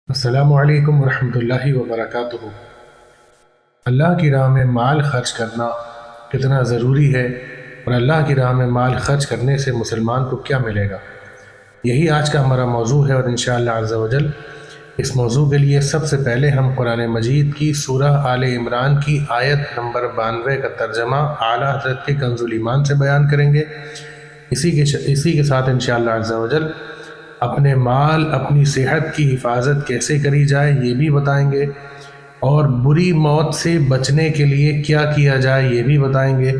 السلام علیکم ورحمۃ اللہ وبرکاتہ۔ اللہ کی راہ میں مال خرچ کرنا کتنا ضروری ہے اور اللہ کی راہ میں مال خرچ کرنے سے مسلمان کو کیا ملے گا، یہی آج کا ہمارا موضوع ہے۔ اور انشاءاللہ عز و جل اس موضوع کے لیے سب سے پہلے ہم قرآن مجید کی سورہ آل عمران کی آیت نمبر 92 کا ترجمہ اعلیٰ حضرت کے کنز الایمان سے بیان کریں گے۔ اسی کے ساتھ انشاءاللہ عز و جل اپنے مال اپنی صحت کی حفاظت کیسے کری جائے یہ بھی بتائیں گے، اور بری موت سے بچنے کے لیے کیا کیا جائے یہ بھی بتائیں گے،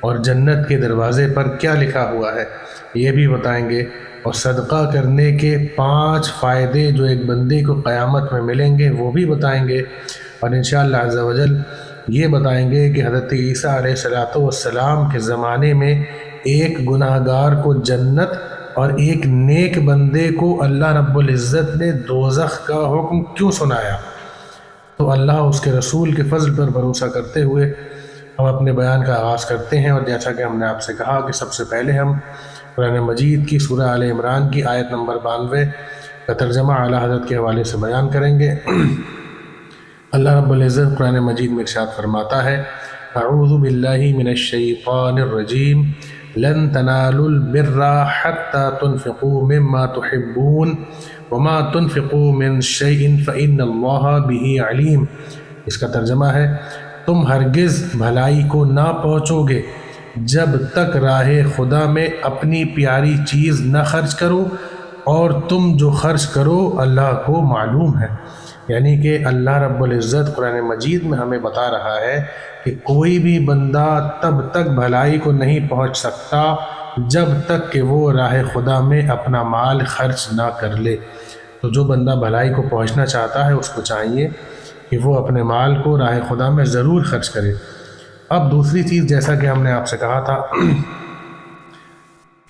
اور جنت کے دروازے پر کیا لکھا ہوا ہے یہ بھی بتائیں گے، اور صدقہ کرنے کے 5 فائدے جو ایک بندے کو قیامت میں ملیں گے وہ بھی بتائیں گے، اور انشاءاللہ عز و جل یہ بتائیں گے کہ حضرت عیسیٰ علیہ السلام کے زمانے میں ایک گناہ گار کو جنت اور ایک نیک بندے کو اللہ رب العزت نے دوزخ کا حکم کیوں سنایا۔ تو اللہ اس کے رسول کے فضل پر بھروسہ کرتے ہوئے ہم اپنے بیان کا آغاز کرتے ہیں، اور جیسا کہ ہم نے آپ سے کہا کہ سب سے پہلے ہم قرآن مجید کی سورہ آل عمران کی آیت نمبر 92 کا ترجمہ اعلیٰ حضرت کے حوالے سے بیان کریں گے۔ اللہ رب العزت قرآن مجید میں ارشاد فرماتا ہے: اعوذ باللہ من الشیطان الرجیم لن تنالوا البر حتى تنفقوا مما تحبون وما تنفقوا من شيء فإن الله به علیم۔ اس کا ترجمہ ہے: تم ہرگز بھلائی کو نہ پہنچو گے جب تک راہ خدا میں اپنی پیاری چیز نہ خرچ کرو، اور تم جو خرچ کرو اللہ کو معلوم ہے۔ یعنی کہ اللہ رب العزت قرآن مجید میں ہمیں بتا رہا ہے کہ کوئی بھی بندہ تب تک بھلائی کو نہیں پہنچ سکتا جب تک کہ وہ راہ خدا میں اپنا مال خرچ نہ کر لے۔ تو جو بندہ بھلائی کو پہنچنا چاہتا ہے اس کو چاہیے کہ وہ اپنے مال کو راہ خدا میں ضرور خرچ کرے۔ اب دوسری چیز، جیسا کہ ہم نے آپ سے کہا تھا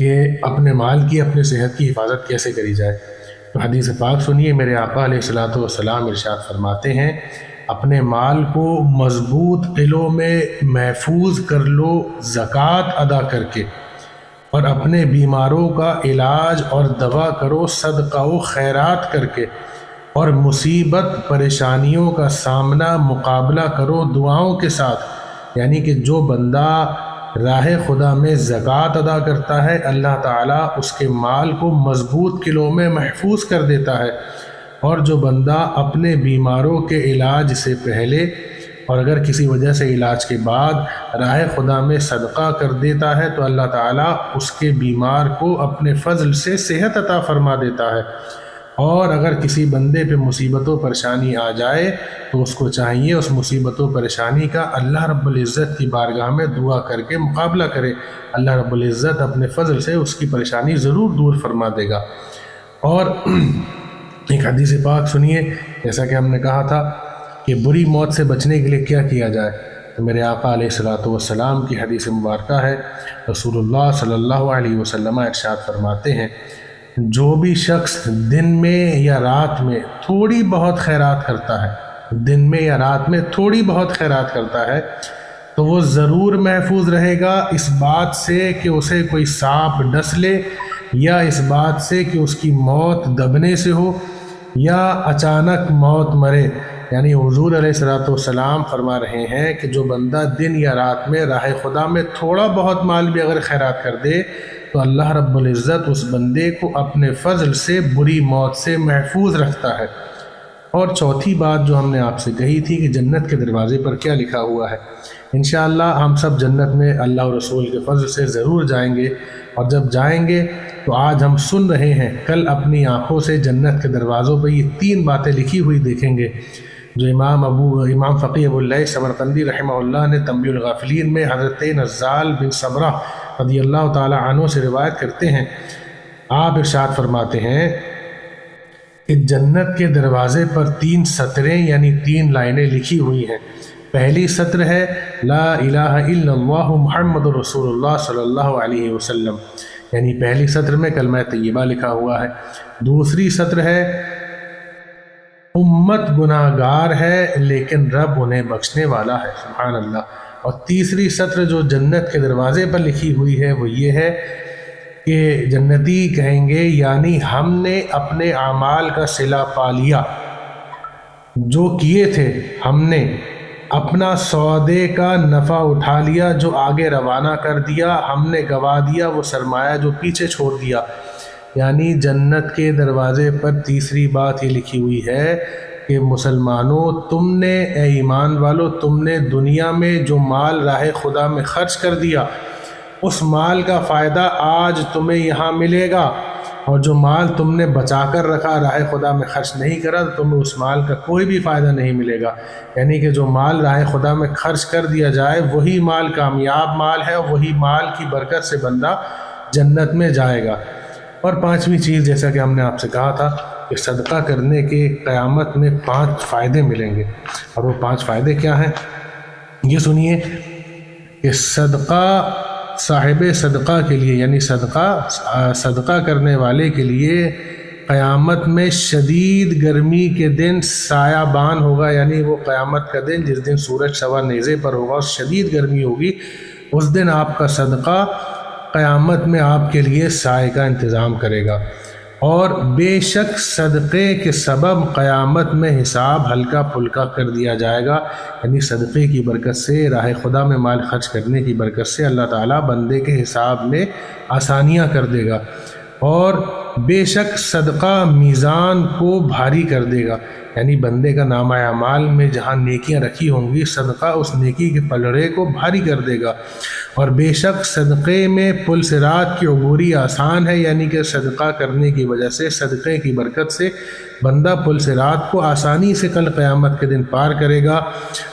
کہ اپنے مال کی اپنے صحت کی حفاظت کیسے کری جائے، تو حدیث پاک سنیے۔ میرے آقا علیہ السلام ارشاد فرماتے ہیں: اپنے مال کو مضبوط قلعوں میں محفوظ کر لو زکوٰۃ ادا کر کے، اور اپنے بیماروں کا علاج اور دوا کرو صدقہ و خیرات کر کے، اور مصیبت پریشانیوں کا سامنا مقابلہ کرو دعاؤں کے ساتھ۔ یعنی کہ جو بندہ راہ خدا میں زکوٰۃ ادا کرتا ہے اللہ تعالیٰ اس کے مال کو مضبوط قلعوں میں محفوظ کر دیتا ہے، اور جو بندہ اپنے بیماروں کے علاج سے پہلے اور اگر کسی وجہ سے علاج کے بعد راہ خدا میں صدقہ کر دیتا ہے تو اللہ تعالیٰ اس کے بیمار کو اپنے فضل سے صحت عطا فرما دیتا ہے۔ اور اگر کسی بندے پہ مصیبت و پریشانی آ جائے تو اس کو چاہیے اس مصیبت و پریشانی کا اللہ رب العزت کی بارگاہ میں دعا کر کے مقابلہ کرے۔ اللہ رب العزت اپنے فضل سے اس کی پریشانی ضرور دور فرما دے گا۔ اور ایک حدیث پاک سنیے، جیسا کہ ہم نے کہا تھا کہ بری موت سے بچنے کے لیے کیا کیا جائے، تو میرے آقا علیہ السلام کی حدیث مبارکہ ہے۔ رسول اللہ صلی اللہ علیہ وسلم ارشاد فرماتے ہیں: جو بھی شخص دن میں یا رات میں تھوڑی بہت خیرات کرتا ہے، دن میں یا رات میں تھوڑی بہت خیرات کرتا ہے، تو وہ ضرور محفوظ رہے گا اس بات سے کہ اسے کوئی سانپ ڈس لے، یا اس بات سے کہ اس کی موت دبنے سے ہو، یا اچانک موت مرے۔ یعنی حضور علیہ السلام فرما رہے ہیں کہ جو بندہ دن یا رات میں راہ خدا میں تھوڑا بہت مال بھی اگر خیرات کر دے تو اللہ رب العزت اس بندے کو اپنے فضل سے بری موت سے محفوظ رکھتا ہے۔ اور چوتھی بات جو ہم نے آپ سے کہی تھی کہ جنت کے دروازے پر کیا لکھا ہوا ہے، انشاءاللہ ہم سب جنت میں اللہ اور رسول کے فضل سے ضرور جائیں گے، اور جب جائیں گے تو آج ہم سن رہے ہیں، کل اپنی آنکھوں سے جنت کے دروازوں پہ یہ 3 باتیں لکھی ہوئی دیکھیں گے جو امام فقیہ ابو اللیث سمرقندی رحمہ اللہ نے تنبیہ الغافلین میں حضرت نزال بن صبرہ رضی اللہ تعالی عنہ سے روایت کرتے ہیں۔ آپ ارشاد فرماتے ہیں کہ جنت کے دروازے پر 3 سطریں یعنی 3 لائنیں لکھی ہوئی ہیں۔ پہلی سطر ہے لا الہ الا اللہ محمد رسول اللہ صلی اللہ علیہ وسلم، یعنی پہلی سطر میں کلمہ طیبہ لکھا ہوا ہے۔ دوسری سطر ہے امت گناہ گار ہے لیکن رب انہیں بخشنے والا ہے، سبحان اللہ۔ اور تیسری سطر جو جنت کے دروازے پر لکھی ہوئی ہے وہ یہ ہے کہ جنتی کہیں گے یعنی ہم نے اپنے اعمال کا صلہ پا لیا، جو کیے تھے ہم نے اپنا سودے کا نفع اٹھا لیا، جو آگے روانہ کر دیا ہم نے گوا دیا وہ سرمایہ جو پیچھے چھوڑ دیا۔ یعنی جنت کے دروازے پر تیسری بات یہ لکھی ہوئی ہے کہ مسلمانوں تم نے، اے ایمان والو، تم نے دنیا میں جو مال راہ خدا میں خرچ کر دیا اس مال کا فائدہ آج تمہیں یہاں ملے گا، اور جو مال تم نے بچا کر رکھا راہ خدا میں خرچ نہیں کرا تو تمہیں اس مال کا کوئی بھی فائدہ نہیں ملے گا۔ یعنی کہ جو مال راہ خدا میں خرچ کر دیا جائے وہی مال کامیاب مال ہے، وہی مال کی برکت سے بندہ جنت میں جائے گا۔ اور پانچویں چیز، جیسا کہ ہم نے آپ سے کہا تھا کہ صدقہ کرنے کے قیامت میں 5 فائدے ملیں گے، اور وہ 5 فائدے کیا ہیں یہ سنیے کہ صدقہ صاحب صدقہ کے لیے، یعنی صدقہ کرنے والے کے لیے قیامت میں شدید گرمی کے دن سایہ بان ہوگا، یعنی وہ قیامت کا دن جس دن سورج سوا نیزے پر ہوگا اور شدید گرمی ہوگی، اس دن آپ کا صدقہ قیامت میں آپ کے لیے سائے کا انتظام کرے گا۔ اور بے شک صدقے کے سبب قیامت میں حساب ہلکا پھلکا کر دیا جائے گا، یعنی صدقے کی برکت سے، راہ خدا میں مال خرچ کرنے کی برکت سے اللہ تعالیٰ بندے کے حساب میں آسانیاں کر دے گا۔ اور بے شک صدقہ میزان کو بھاری کر دے گا، یعنی بندے کا نامہ اعمال میں جہاں نیکیاں رکھی ہوں گی صدقہ اس نیکی کے پلڑے کو بھاری کر دے گا۔ اور بے شک صدقے میں پل صراط کی عبوری آسان ہے، یعنی کہ صدقہ کرنے کی وجہ سے، صدقے کی برکت سے بندہ پل صراط کو آسانی سے کل قیامت کے دن پار کرے گا۔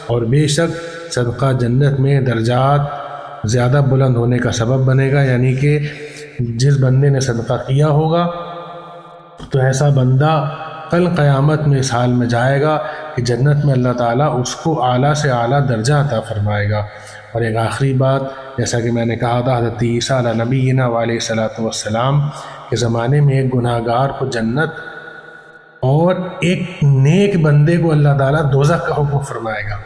اور بے شک صدقہ جنت میں درجات زیادہ بلند ہونے کا سبب بنے گا، یعنی کہ جس بندے نے صدقہ کیا ہوگا تو ایسا بندہ کل قیامت میں اس حال میں جائے گا کہ جنت میں اللہ تعالیٰ اس کو اعلیٰ سے اعلیٰ درجہ عطا فرمائے گا۔ اور ایک آخری بات، جیسا کہ میں نے کہا تھا، حضرت عیسیٰ علیہ نبینا علیہ الصلاۃ والسلام کے زمانے میں ایک گناہ گار کو جنت اور ایک نیک بندے کو اللہ تعالیٰ دوزخ کا حکم فرمائے گا۔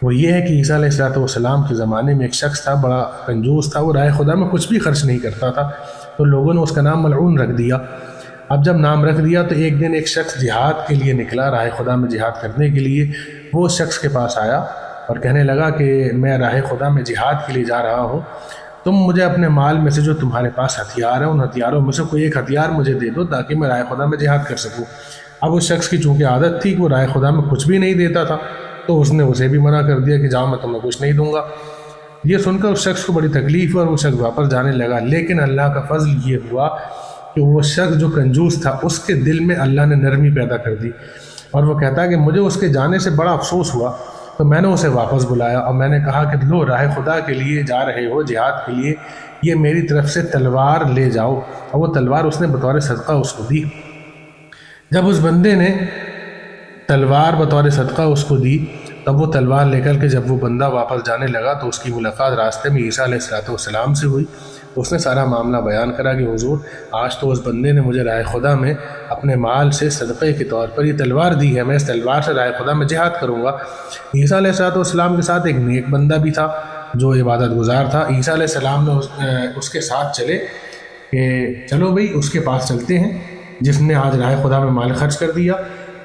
وہ یہ ہے کہ عیسیٰ علیہ الصلاۃ والسلام کے زمانے میں ایک شخص تھا، بڑا کنجوس تھا، وہ راہ خدا میں کچھ بھی خرچ نہیں کرتا تھا، تو لوگوں نے اس کا نام ملعون رکھ دیا۔ اب جب نام رکھ دیا تو ایک دن ایک شخص جہاد کے لیے نکلا، راہ خدا میں جہاد کرنے کے لیے۔ وہ شخص کے پاس آیا اور کہنے لگا کہ میں راہ خدا میں جہاد کے لیے جا رہا ہوں، تم مجھے اپنے مال میں سے جو تمہارے پاس ہتھیار ہیں ان ہتھیاروں میں سے کوئی ایک ہتھیار مجھے دے دو تاکہ میں راہ خدا میں جہاد کر سکوں۔ اب اس شخص کی چونکہ عادت تھی کہ وہ راہ خدا میں کچھ بھی نہیں دیتا تھا، تو اس نے اسے بھی منع کر دیا کہ جاؤ میں تمہیں کچھ نہیں دوں گا۔ یہ سن کر اس شخص کو بڑی تکلیف اور وہ شخص واپس جانے لگا، لیکن اللہ کا فضل یہ ہوا کہ وہ شخص جو کنجوس تھا اس کے دل میں اللہ نے نرمی پیدا کر دی، اور وہ کہتا ہے کہ مجھے اس کے جانے سے بڑا افسوس ہوا، تو میں نے اسے واپس بلایا اور میں نے کہا کہ لو، راہ خدا کے لیے جا رہے ہو جہاد کے لیے، یہ میری طرف سے تلوار لے جاؤ۔ اور وہ تلوار اس نے بطور صدقہ اس کو دی۔ جب اس بندے نے تلوار بطور صدقہ اس کو دی، تب وہ تلوار لے کر کے جب وہ بندہ واپس جانے لگا تو اس کی ملاقات راستے میں عیسیٰ علیہ السلام سے ہوئی۔ تو اس نے سارا معاملہ بیان کرا کہ حضور، آج تو اس بندے نے مجھے راہ خدا میں اپنے مال سے صدقے کے طور پر یہ تلوار دی ہے، میں اس تلوار سے راہ خدا میں جہاد کروں گا۔ عیسیٰ علیہ السلام کے ساتھ ایک نیک بندہ بھی تھا جو عبادت گزار تھا۔ عیسیٰ علیہ السلام نے اس کے ساتھ چلے کہ چلو بھئی اس کے پاس چلتے ہیں جس نے آج راہ خدا میں مال خرچ کر دیا۔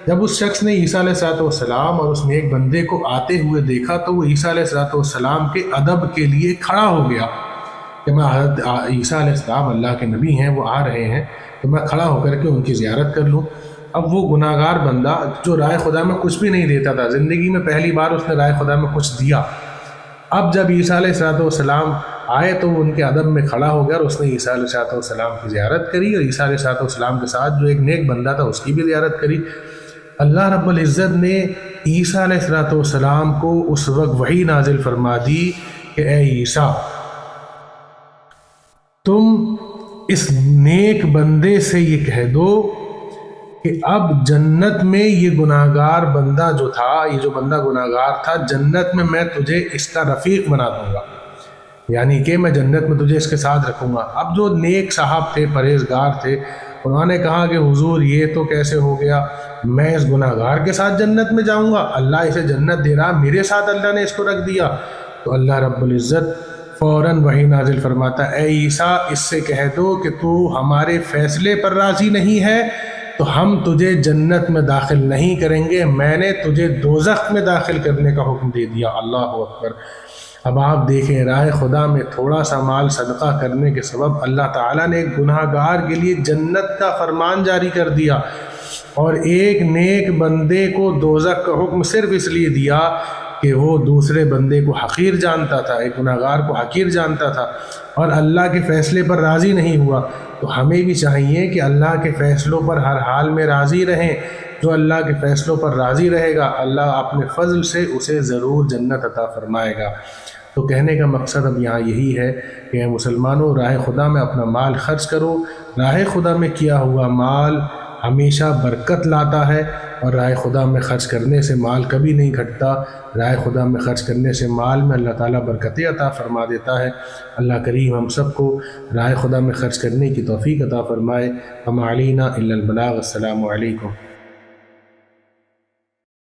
جب اس شخص نے عیسیٰ علیہ السلام اور اس نیک بندے کو آتے ہوئے دیکھا تو وہ عیسیٰ علیہ السلام کے ادب کے لیے کھڑا ہو گیا کہ میں حضرت عیسیٰ علیہ السلام اللہ کے نبی ہیں، وہ آ رہے ہیں تو میں کھڑا ہو کر کے ان کی زیارت کر لوں۔ اب وہ گناہ گار بندہ جو راہ خدا میں کچھ بھی نہیں دیتا تھا، زندگی میں پہلی بار اس نے راہ خدا میں کچھ دیا، اب جب عیسیٰ علیہ السلام آئے تو وہ ان کے ادب میں کھڑا ہو گیا اور اس نے عیسیٰ علیہ السلام کی زیارت کری، اور عیسیٰ علیہ السلام کے ساتھ جو ایک نیک بندہ تھا اس کی بھی زیارت کری۔ اللہ رب العزت نے عیسیٰ علیہ السلام کو اس وقت وحی نازل فرما دی کہ اے عیسیٰ، تم اس نیک بندے سے یہ کہہ دو کہ اب جنت میں یہ گناہ گار بندہ جو تھا، یہ جو بندہ گناہ گار تھا، جنت میں میں تجھے اس کا رفیق بنا دوں گا، یعنی کہ میں جنت میں تجھے اس کے ساتھ رکھوں گا۔ اب جو نیک صاحب تھے، پرہیزگار تھے، انہوں نے کہا کہ حضور یہ تو کیسے ہو گیا، میں اس گناہ گار کے ساتھ جنت میں جاؤں گا، اللہ اسے جنت دے رہا، میرے ساتھ اللہ نے اس کو رکھ دیا۔ تو اللہ رب العزت فوراً وحی نازل فرماتا اے عیسیٰ، اس سے کہہ دو کہ تو ہمارے فیصلے پر راضی نہیں ہے، تو ہم تجھے جنت میں داخل نہیں کریں گے، میں نے تجھے دوزخ میں داخل کرنے کا حکم دے دیا۔ اللہ اکبر۔ اب آپ دیکھیں، راہ خدا میں تھوڑا سا مال صدقہ کرنے کے سبب اللہ تعالیٰ نے ایک گناہ گار کے لیے جنت کا فرمان جاری کر دیا، اور ایک نیک بندے کو دوزخ کا حکم صرف اس لیے دیا کہ وہ دوسرے بندے کو حقیر جانتا تھا، ایک گناہ گار کو حقیر جانتا تھا اور اللہ کے فیصلے پر راضی نہیں ہوا۔ تو ہمیں بھی چاہیے کہ اللہ کے فیصلوں پر ہر حال میں راضی رہیں۔ جو اللہ کے فیصلوں پر راضی رہے گا، اللہ اپنے فضل سے اسے ضرور جنت عطا فرمائے گا۔ تو کہنے کا مقصد اب یہاں یہی ہے کہ اے مسلمانوں، راہ خدا میں اپنا مال خرچ کرو۔ راہ خدا میں کیا ہوا مال ہمیشہ برکت لاتا ہے، اور راہ خدا میں خرچ کرنے سے مال کبھی نہیں گھٹتا۔ راہ خدا میں خرچ کرنے سے مال میں اللہ تعالیٰ برکتیں عطا فرما دیتا ہے۔ اللہ کریم ہم سب کو راہ خدا میں خرچ کرنے کی توفیق عطا فرمائے۔ وما علینا الا البلاغ۔ السلام علیکم۔